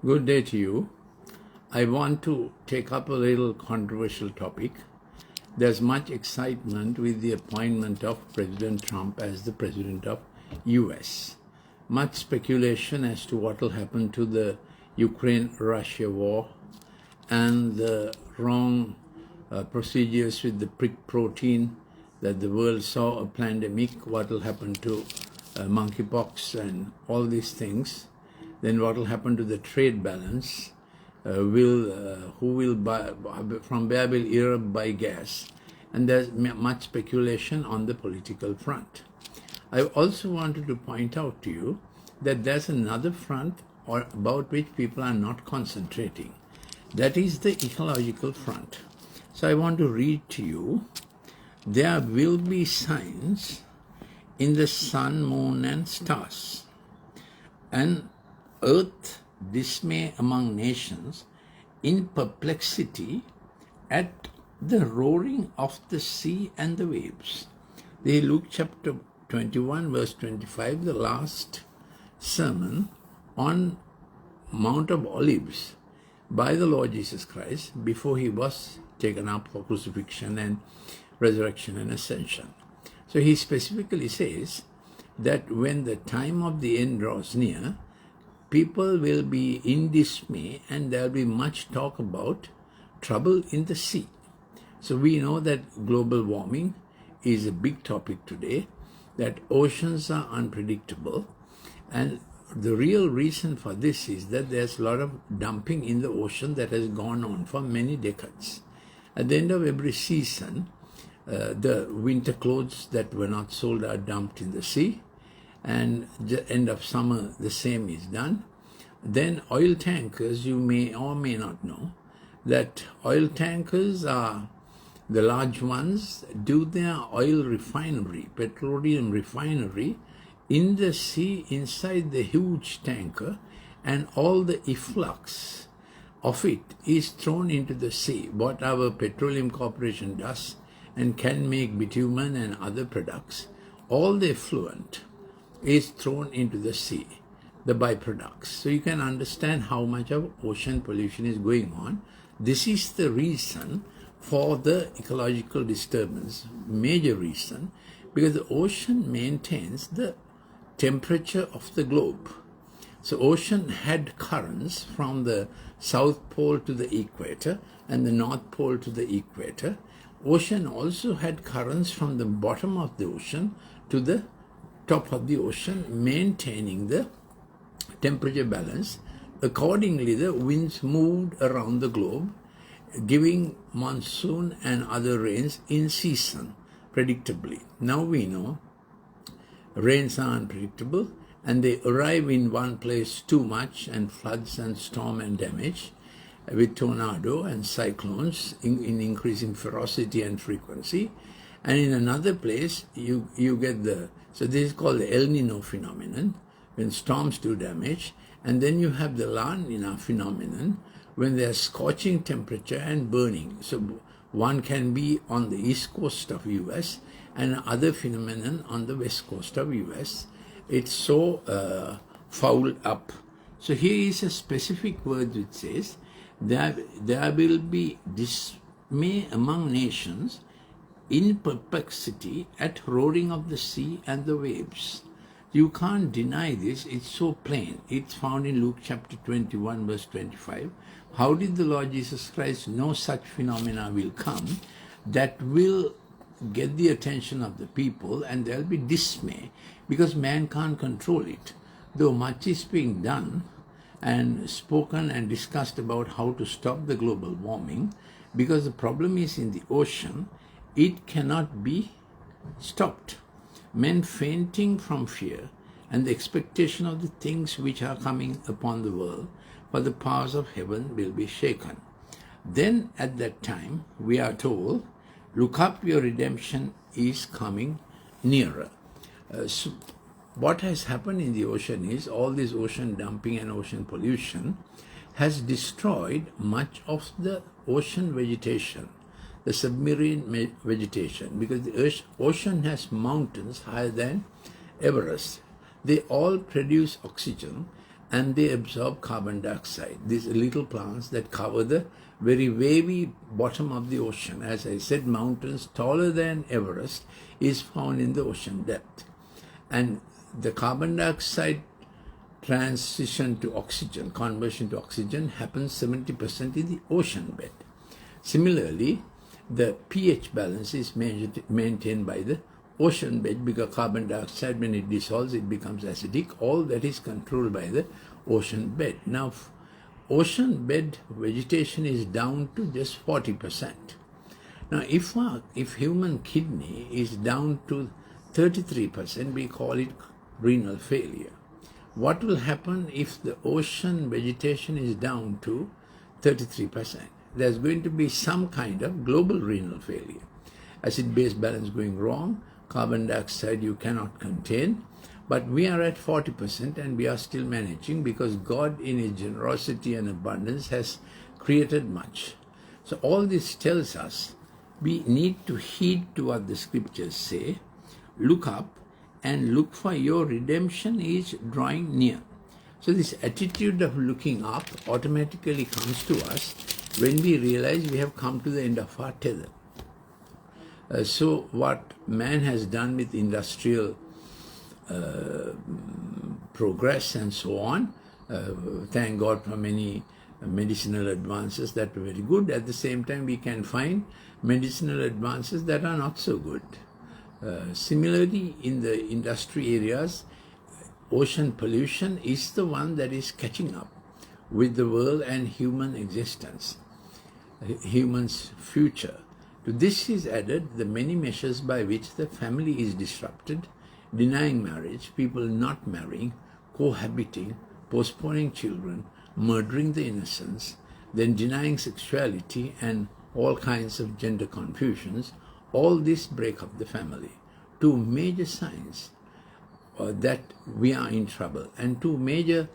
Good day to you. I want to take up a little controversial topic. There's much excitement with the appointment of President Trump as the President of US. Much speculation as to what will happen to the Ukraine-Russia war and the wrong procedures with the prick protein that the world saw a pandemic, what will happen to monkeypox and all these things. Then what will happen to the trade balance? Who will buy, from where will Europe buy gas? And there's much speculation on the political front. I also wanted to point out to you that there's another front about which people are not concentrating. That is the ecological front. So I want to read to you, there will be signs in the sun, moon and stars, and earth dismay among nations, in perplexity at the roaring of the sea and the waves. Luke chapter 21 verse 25, the last sermon on Mount of Olives by the Lord Jesus Christ before he was taken up for crucifixion and resurrection and ascension. So he specifically says that when the time of the end draws near, people will be in dismay and there will be much talk about trouble in the sea. So we know that global warming is a big topic today, that oceans are unpredictable, and the real reason for this is that there's a lot of dumping in the ocean that has gone on for many decades. At the end of every season, the winter clothes that were not sold are dumped in the sea, and the end of summer the same is done. Then oil tankers, you may or may not know that oil tankers are the large ones, do their oil refinery, petroleum refinery in the sea inside the huge tanker, and all the efflux of it is thrown into the sea. What our petroleum corporation does and can make bitumen and other products, all the effluent is thrown into the sea, the byproducts. So you can understand how much of ocean pollution is going on. This is the reason for the ecological disturbance, major reason, because the ocean maintains the temperature of the globe. So ocean had currents from the South Pole to the equator and the North Pole to the equator. Ocean also had currents from the bottom of the ocean to the top of the ocean, maintaining the temperature balance. Accordingly, the winds moved around the globe, giving monsoon and other rains in season, predictably. Now we know rains are unpredictable and they arrive in one place too much, and floods and storm and damage with tornado and cyclones in increasing ferocity and frequency. And in another place, you get so this is called the El Nino phenomenon, when storms do damage. And then you have the La Nina phenomenon, when there's scorching temperature and burning. So one can be on the east coast of US and other phenomenon on the west coast of US. It's so fouled up. So here is a specific word which says, there will be dismay among nations, in perplexity at roaring of the sea and the waves. You can't deny this, it's so plain. It's found in Luke chapter 21 verse 25. How did the Lord Jesus Christ know such phenomena will come that will get the attention of the people, and there'll be dismay because man can't control it. Though much is being done and spoken and discussed about how to stop the global warming, because the problem is in the ocean, it cannot be stopped. Men fainting from fear and the expectation of the things which are coming upon the world, for the powers of heaven will be shaken. Then at that time we are told, look up, your redemption is coming nearer. So what has happened in the ocean is all this ocean dumping and ocean pollution has destroyed much of the ocean vegetation, the submarine vegetation, because the ocean has mountains higher than Everest. They all produce oxygen, and they absorb carbon dioxide. These little plants that cover the very wavy bottom of the ocean. As I said, mountains taller than Everest is found in the ocean depth. And the carbon dioxide transition to oxygen, conversion to oxygen, happens 70% in the ocean bed. Similarly, the pH balance is maintained by the ocean bed, because carbon dioxide, when it dissolves, it becomes acidic. All that is controlled by the ocean bed. Now, ocean bed vegetation is down to just 40%. Now, if human kidney is down to 33%, we call it renal failure. What will happen if the ocean vegetation is down to 33%? There's going to be some kind of global renal failure. Acid-base balance going wrong, carbon dioxide you cannot contain, but we are at 40% and we are still managing, because God in His generosity and abundance has created much. So all this tells us we need to heed to what the scriptures say. Look up and look, for your redemption is drawing near. So this attitude of looking up automatically comes to us when we realize we have come to the end of our tether. So what man has done with industrial progress and so on, thank God for many medicinal advances that were very good. At the same time, we can find medicinal advances that are not so good. Similarly, in the industry areas, ocean pollution is the one that is catching up with the world and human existence, human's future. To this is added the many measures by which the family is disrupted, denying marriage, people not marrying, cohabiting, postponing children, murdering the innocents, then denying sexuality and all kinds of gender confusions. All this break up the family. Two major signs that we are in trouble, and two major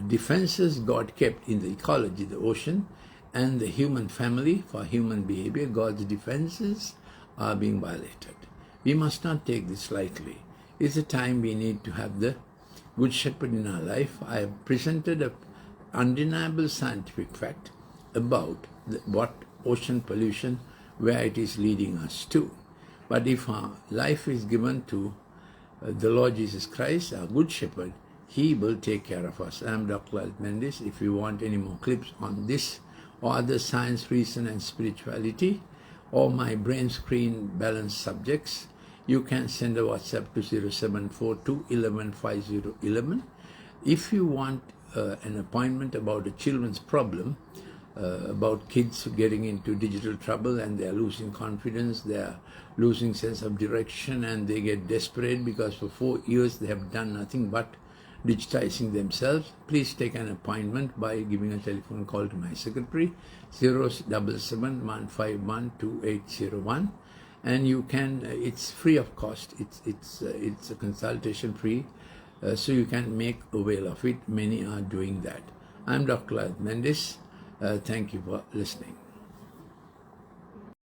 defenses God kept in the ecology, the ocean, and the human family for human behavior. God's defenses are being violated. We must not take this lightly. It's a time we need to have the Good Shepherd in our life. I have presented an undeniable scientific fact about what ocean pollution, where it is leading us to. But if our life is given to the Lord Jesus Christ, our Good Shepherd, He will take care of us. I am Dr. Lalith Mendis. If you want any more clips on this or other science, reason and spirituality, or my brain screen balance subjects, you can send a WhatsApp to 0742 11 5011. If you want an appointment about a children's problem, about kids getting into digital trouble and they are losing confidence, they are losing sense of direction, and they get desperate because for 4 years they have done nothing but digitizing themselves, please take an appointment by giving a telephone call to my secretary, 077 151 2801. And you can, it's free of cost, it's a consultation free, so you can make avail of it. Many are doing that. I'm Dr. Lalith Mendis. Thank you for listening.